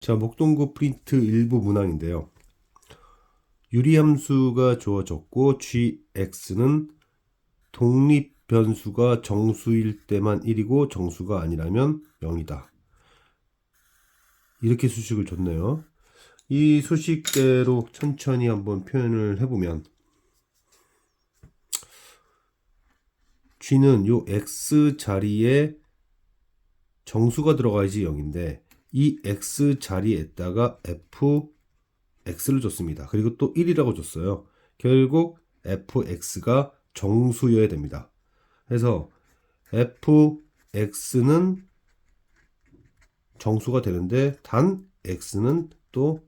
자, 목동구 프린트 일부 문항인데요. 유리함수가 주어졌고 gx는 독립변수가 정수일 때만 1이고 정수가 아니라면 0이다. 이렇게 수식을 줬네요. 이 수식대로 천천히 한번 표현을 해보면 g는 요 x 자리에 정수가 들어가야지 0인데 이 x 자리에다가 fx를 줬습니다. 그리고 또 1이라고 줬어요. 결국 fx가 정수여야 됩니다. 그래서 fx는 정수가 되는데 단 x는 또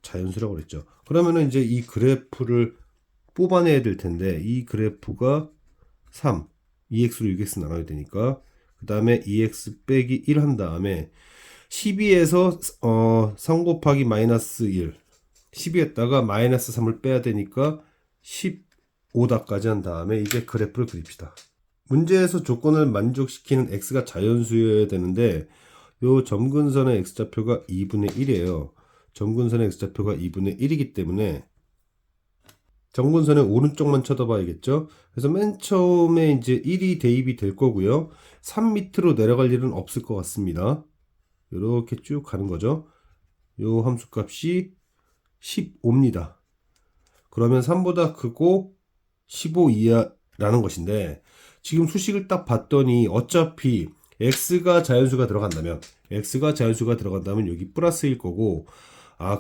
자연수라고 그랬죠. 그러면은 이제 이 그래프를 뽑아내야 될 텐데 이 그래프가 3, 2x로 6x 나눠야 되니까 그 다음에 2x 빼기 1 한 다음에 12에서 3 곱하기 마이너스 1 12에다가 마이너스 3을 빼야 되니까 15다까지 한 다음에 이제 그래프를 그립시다. 문제에서 조건을 만족시키는 x가 자연수여야 되는데 요 점근선의 x좌표가 2분의 1이에요. 점근선의 x좌표가 2분의 1이기 때문에 점근선의 오른쪽만 쳐다봐야겠죠. 그래서 맨 처음에 이제 1이 대입이 될 거고요. 3 밑으로 내려갈 일은 없을 것 같습니다. 이렇게 쭉 가는 거죠. 요 함수값이 15입니다. 그러면 3보다 크고 15 이하라는 것인데 지금 수식을 딱 봤더니 어차피 x가 자연수가 들어간다면 여기 플러스일 거고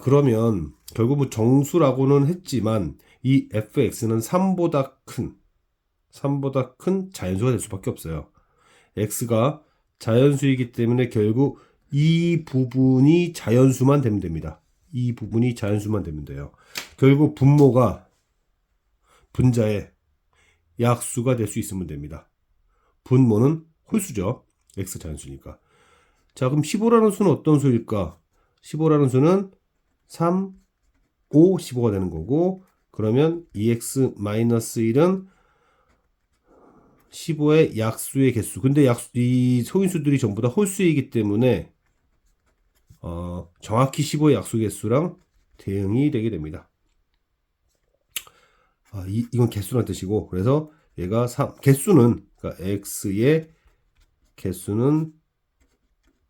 그러면 결국 뭐 정수라고는 했지만 이 fx는 3보다 큰 자연수가 될 수밖에 없어요. x가 자연수이기 때문에 결국 이 부분이 자연수만 되면 됩니다. 이 부분이 자연수만 되면 돼요. 결국 분모가 분자의 약수가 될 수 있으면 됩니다. 분모는 홀수죠. x 자연수니까. 자, 그럼 15라는 수는 어떤 수일까? 15라는 수는 3, 5, 15가 되는 거고 그러면 2x-1은 15의 약수의 개수. 근데 이 소인수들이 전부 다 홀수이기 때문에 정확히 15의 약수 개수랑 대응이 되게 됩니다. 이건 개수란 뜻이고 그래서 얘가 3, 개수는 그러니까 x의 개수는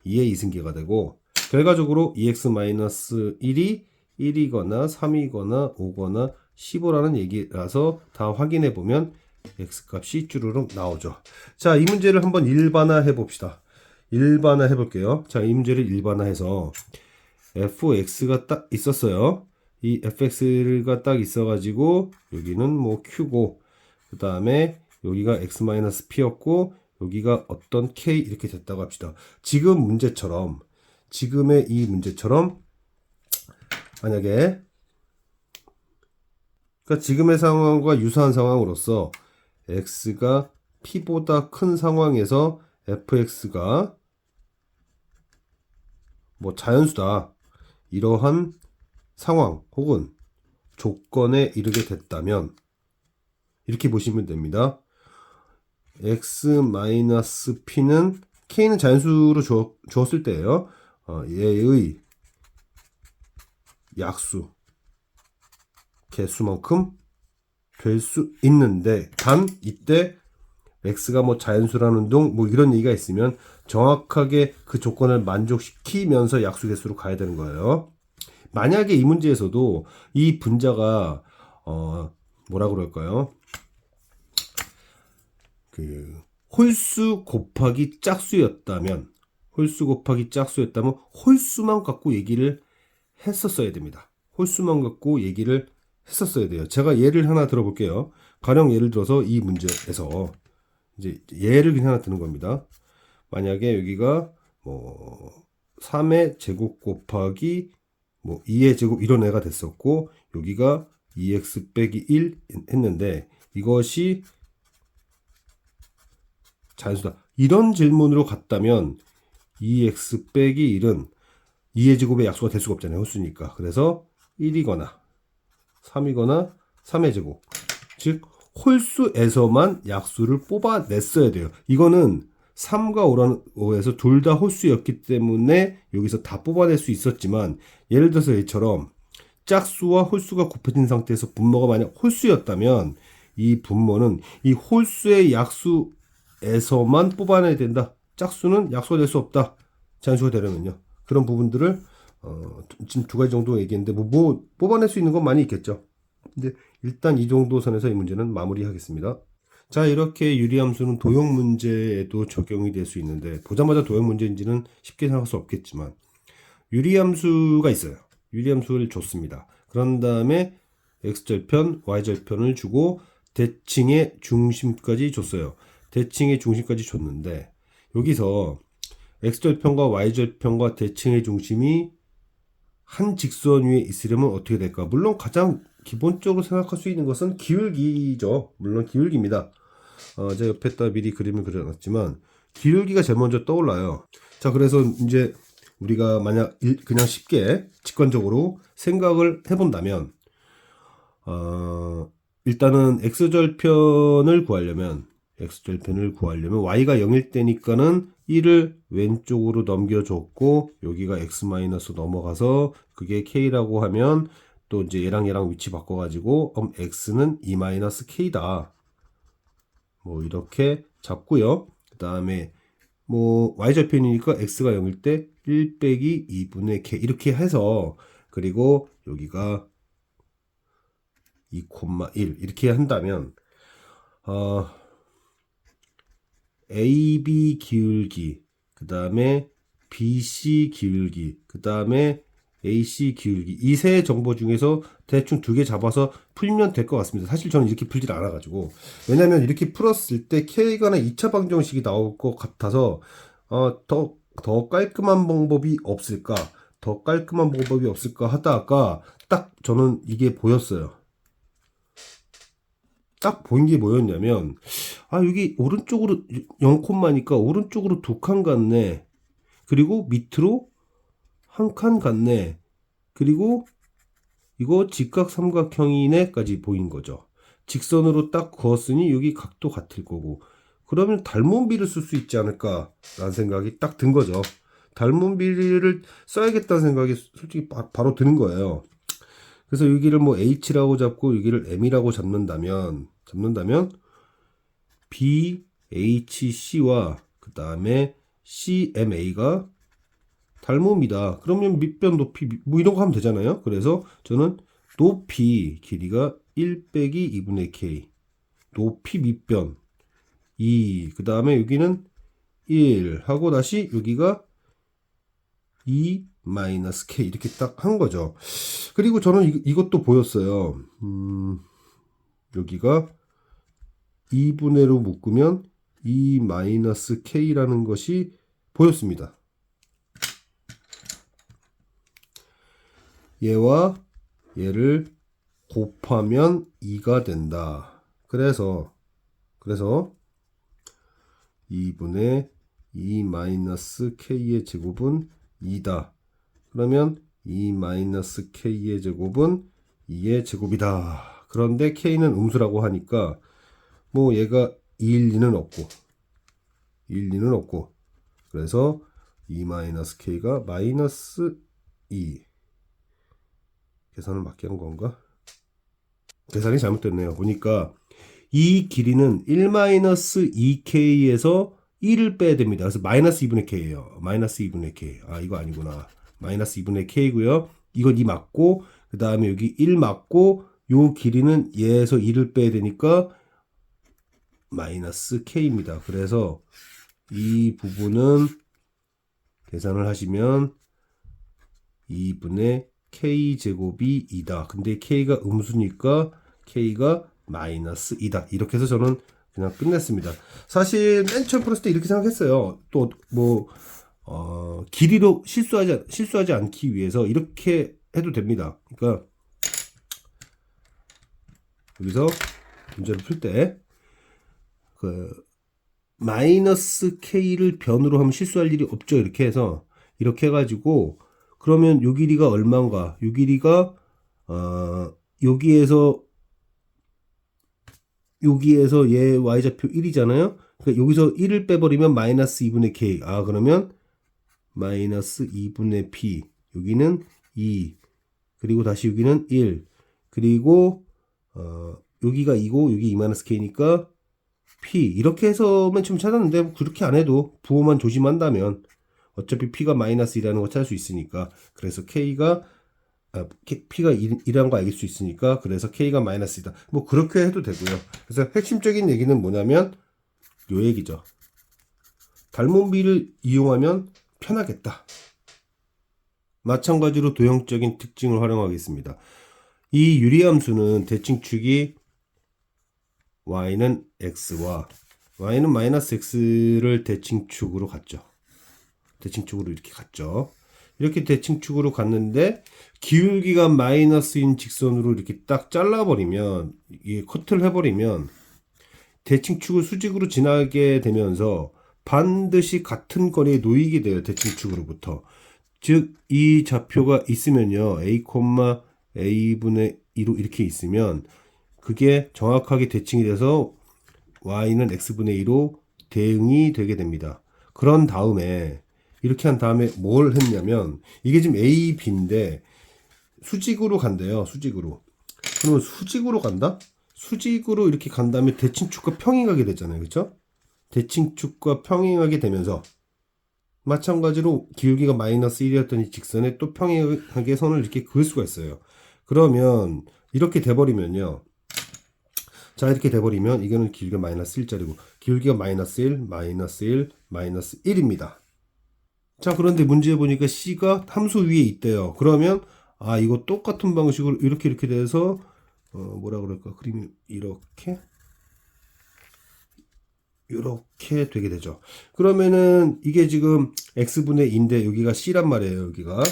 2의 이승계가 되고 결과적으로 2x-1이 1이거나 3이거나 5거나 15라는 얘기라서 다 확인해 보면 x값이 쭈루룩 나오죠. 자, 이 문제를 한번 일반화해 봅시다. 일반화해 볼게요. 자, 이 문제를 일반화해서 fx가 딱 있었어요. 이 fx가 딱 있어가지고 여기는 뭐 q고 그 다음에 여기가 x-p였고 여기가 어떤 k 이렇게 됐다고 합시다. 지금의 이 문제처럼 만약에 그러니까 지금의 상황과 유사한 상황으로서 x가 p보다 큰 상황에서 fx가 뭐 자연수다 이러한 상황 혹은 조건에 이르게 됐다면 이렇게 보시면 됩니다. x-p는 k는 자연수로 주었을 때예요. 얘의 약수 개수만큼 될 수 있는데 단 이때 x가 뭐 자연수라는 둥 뭐 이런 얘기가 있으면 정확하게 그 조건을 만족시키면서 약수 개수로 가야 되는 거예요. 만약에 이 문제에서도 이 분자가 뭐라 그럴까요? 그 홀수 곱하기 짝수였다면 홀수만 갖고 얘기를 했었어야 됩니다. 홀수만 갖고 얘기를 했었어야 돼요. 제가 예를 하나 들어볼게요. 가령 예를 들어서 이 문제에서 이제 예를 그냥 하나 드는 겁니다. 만약에 여기가 뭐 3의 제곱 곱하기 뭐 2의 제곱 이런 애가 됐었고 여기가 2x 빼기 1 했는데 이것이 자연수다. 이런 질문으로 갔다면 2x 빼기 1은 2의 제곱의 약수가 될 수가 없잖아요. 홀수니까. 그래서 1이거나 3이거나 3의 제곱. 즉 홀수에서만 약수를 뽑아냈어야 돼요. 이거는 3과 5에서 둘 다 홀수였기 때문에 여기서 다 뽑아낼 수 있었지만, 예를 들어서 얘처럼 짝수와 홀수가 곱해진 상태에서 분모가 만약 홀수였다면 이 분모는 이 홀수의 약수에서만 뽑아내야 된다. 짝수는 약수가 될 수 없다. 잔수가 되려면요. 그런 부분들을 지금 두 가지 정도 얘기했는데 뭐 뽑아낼 수 있는 건 많이 있겠죠. 근데 일단 이 정도 선에서 이 문제는 마무리하겠습니다. 자, 이렇게 유리함수는 도형 문제에도 적용이 될 수 있는데, 보자마자 도형 문제인지는 쉽게 생각할 수 없겠지만 유리함수가 있어요. 유리함수를 줬습니다. 그런 다음에 x절편, y절편을 주고 대칭의 중심까지 줬어요. 대칭의 중심까지 줬는데, 여기서 x절편과 y절편과 대칭의 중심이 한 직선 위에 있으려면 어떻게 될까? 물론 가장 기본적으로 생각할 수 있는 것은 기울기죠. 물론 기울기입니다. 제가 옆에다 미리 그림을 그려놨지만 기울기가 제일 먼저 떠올라요. 자, 그래서 이제 우리가 만약 그냥 쉽게 직관적으로 생각을 해본다면, 일단은 x절편을 구하려면 y가 0일 때니까는 1을 왼쪽으로 넘겨줬고, 여기가 x 마이너스 넘어가서 그게 k라고 하면 또 이제 얘랑 위치 바꿔가지고 x는 2 마이너스 k다. 뭐 이렇게 잡고요. 그 다음에 뭐 y절편이니까 x가 0일 때 1 빼기 2분의 k 이렇게 해서, 그리고 여기가 2,1 이렇게 한다면 AB 기울기, 그 다음에 BC 기울기, 그 다음에 AC 기울기, 이 세 정보 중에서 대충 두 개 잡아서 풀면 될 것 같습니다. 사실 저는 이렇게 풀질 않아가지고, 왜냐면 이렇게 풀었을 때 K가는 2차 방정식이 나올 것 같아서 더 깔끔한 방법이 없을까, 더 깔끔한 방법이 없을까 하다가 딱 저는 이게 보였어요. 딱 보인 게 뭐였냐면, 여기 오른쪽으로 0콤마니까 오른쪽으로 두 칸 갔네. 그리고 밑으로 한 칸 갔네. 그리고 이거 직각 삼각형이네까지 보인 거죠. 직선으로 딱 그었으니 여기 각도 같을 거고, 그러면 닮은비를 쓸 수 있지 않을까라는 생각이 딱 든 거죠. 닮은비를 써야겠다는 생각이 솔직히 바로 드는 거예요. 그래서 여기를 뭐 H라고 잡고 여기를 M이라고 잡는다면 BHC와 그 다음에 CMA가 닮음이다. 그러면 밑변 높이 뭐 이런 거 하면 되잖아요. 그래서 저는 높이 길이가 1 빼기 2분의 K, 높이 밑변 2, 그 다음에 여기는 1 하고 다시 여기가 2 마이너스 K 이렇게 딱 한 거죠. 그리고 저는 이것도 보였어요. 여기가 2분의로 묶으면 2 마이너스 K라는 것이 보였습니다. 얘와 얘를 곱하면 2가 된다. 그래서 2분의 2 마이너스 K의 제곱은 2다. 그러면 2 마이너스 K의 제곱은 2의 제곱이다. 그런데 K는 음수라고 하니까 뭐 얘가 2일 리는 없고, 그래서 2 마이너스 K가 마이너스 2. 계산을 맞게 한 건가? 계산이 잘못됐네요. 보니까 이 길이는 1 마이너스 2K에서 1을 빼야 됩니다. 그래서 마이너스 2분의 K예요. 마이너스 2분의 K. 이거 아니구나. 마이너스 2분의 K고요. 이건 2 맞고, 그 다음에 여기 1 맞고, 요 길이는 얘에서 2를 빼야 되니까 마이너스 K입니다. 그래서 이 부분은 계산을 하시면 2분의 K제곱이 2다. 근데 K가 음수니까 K가 마이너스 2다. 이렇게 해서 저는 그냥 끝냈습니다. 사실 맨 처음 풀었을 때 이렇게 생각했어요. 또 뭐 길이로 실수하지 않기 위해서 이렇게 해도 됩니다. 그러니까 여기서 문제를 풀 때 마이너스 K를 변으로 하면 실수할 일이 없죠. 이렇게 해서 이렇게 해가지고, 그러면 요 길이가 얼마인가? 요 길이가 여기에서 여기에서 얘 y좌표 1이잖아요. 그러니까 여기서 1을 빼버리면 마이너스 2분의 k. 아, 그러면 마이너스 2분의 p. 여기는 2. 그리고 다시 여기는 1. 그리고 여기가 2고 여기 2-k니까 p. 이렇게 해서 맨 처음 찾았는데 그렇게 안 해도 부호만 조심한다면 어차피 p가 마이너스 2라는 거 찾을 수 있으니까. 그래서 p가 1이라는 거 알릴 수 있으니까 그래서 k가 마이너스 2다. 뭐 그렇게 해도 되고요. 그래서 핵심적인 얘기는 뭐냐면 요 얘기죠. 닮은비를 이용하면 편하겠다. 마찬가지로 도형적인 특징을 활용하겠습니다. 이 유리함수는 대칭축이 y는 x와 y는 마이너스 x를 대칭축으로 갔죠. 대칭축으로 이렇게 갔죠. 이렇게 대칭축으로 갔는데 기울기가 마이너스인 직선으로 이렇게 딱 잘라버리면, 이게 커트를 해버리면 대칭축을 수직으로 지나게 되면서 반드시 같은 거리에 놓이게 돼요. 대칭축으로부터. 즉 이 좌표가 있으면요, a, a분의 2로 이렇게 있으면 그게 정확하게 대칭이 돼서 y는 x분의 2로 대응이 되게 됩니다. 그런 다음에 이렇게 한 다음에 뭘 했냐면, 이게 지금 a, b인데 수직으로 간대요. 수직으로. 그러면 수직으로 간다? 수직으로 이렇게 간 다음에 대칭축과 평행하게 되잖아요. 그렇죠? 대칭축과 평행하게 되면서 마찬가지로 기울기가 마이너스 1이었던 이 직선에 또 평행하게 선을 이렇게 그을 수가 있어요. 그러면 이렇게 돼버리면요. 자, 이렇게 돼버리면 이거는 기울기가 마이너스 1짜리고 기울기가 마이너스 1, 마이너스 1, 마이너스 1입니다. 자, 그런데 문제 보니까 C가 함수 위에 있대요. 그러면 이거 똑같은 방식으로 이렇게 돼서 뭐라 그럴까? 그림이 이렇게 되게 되죠. 그러면은 이게 지금 x분의 2인데 여기가 C란 말이에요. 여기가.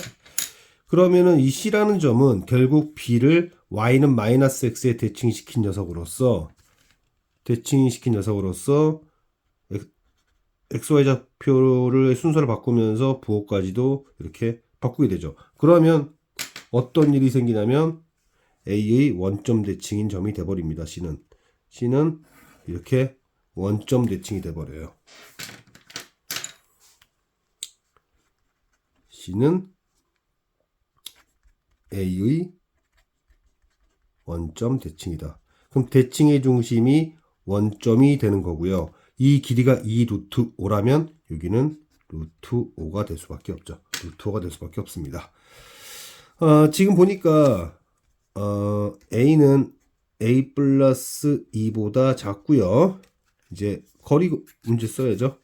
그러면은 이 C라는 점은 결국 B를 y는 마이너스 x에 대칭시킨 녀석으로서 XY 좌표를 순서를 바꾸면서 부호까지도 이렇게 바꾸게 되죠. 그러면 어떤 일이 생기냐면 A의 원점 대칭인 점이 돼버립니다. C는 이렇게 원점 대칭이 돼버려요. C는 A의 원점 대칭이다. 그럼 대칭의 중심이 원점이 되는 거고요. 이 길이가 2 루트 5라면 여기는 루트 5가 될 수밖에 없죠. 루트 5가 될 수밖에 없습니다. 지금 보니까 A는 A 플러스 2보다 작고요. 이제 거리 문제 써야죠.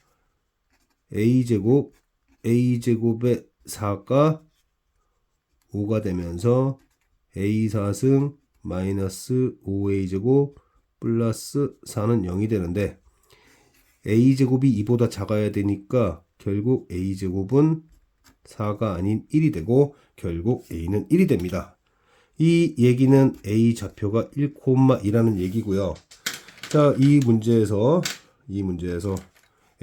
A제곱의 4가 5가 되면서 A4승 마이너스 5A제곱 플러스 4는 0이 되는데 A제곱이 2보다 작아야 되니까 결국 A제곱은 4가 아닌 1이 되고 결국 A는 1이 됩니다. 이 얘기는 A 좌표가 1,2라는 얘기고요. 자, 이 문제에서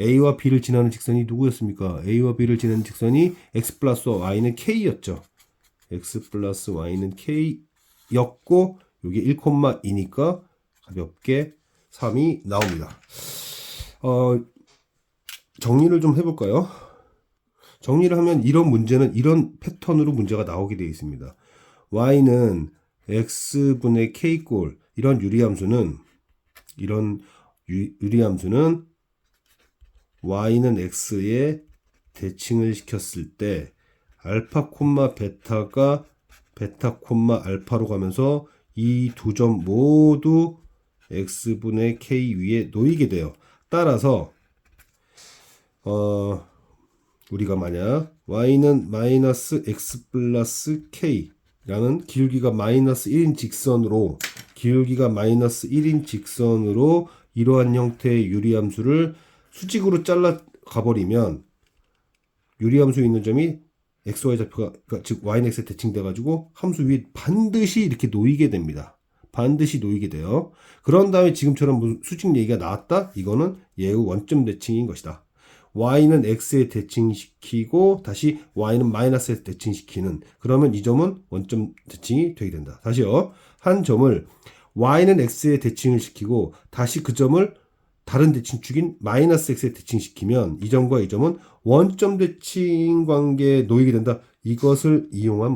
A와 B를 지나는 직선이 누구였습니까? A와 B를 지나는 직선이 X 플러스 Y는 K였죠. X 플러스 Y는 K였고 이게 1,2니까 가볍게 3이 나옵니다. 정리를 좀 해볼까요? 정리를 하면 이런 문제는 이런 패턴으로 문제가 나오게 되어 있습니다. y는 x분의 k꼴 이런 유리함수는 y는 x에 대칭을 시켰을 때 알파 콤마 베타가 베타 콤마 알파로 가면서 이 두 점 모두 x분의 k 위에 놓이게 돼요. 따라서 우리가 만약 y는 마이너스 x 플러스 k라는 기울기가 마이너스 1인 직선으로 이러한 형태의 유리함수를 수직으로 잘라 가버리면 유리함수 있는 점이 xy 좌표가 즉 y는 x에 대칭돼 가지고 함수 위에 반드시 이렇게 놓이게 됩니다. 반드시 놓이게 돼요. 그런 다음에 지금처럼 수직 얘기가 나왔다? 이거는 얘의 원점 대칭인 것이다. y는 x에 대칭시키고 다시 y는 마이너스에 대칭시키는, 그러면 이 점은 원점 대칭이 되게 된다. 다시요. 한 점을 y는 x에 대칭을 시키고 다시 그 점을 다른 대칭축인 마이너스 x에 대칭시키면 이 점과 이 점은 원점 대칭 관계에 놓이게 된다. 이것을 이용한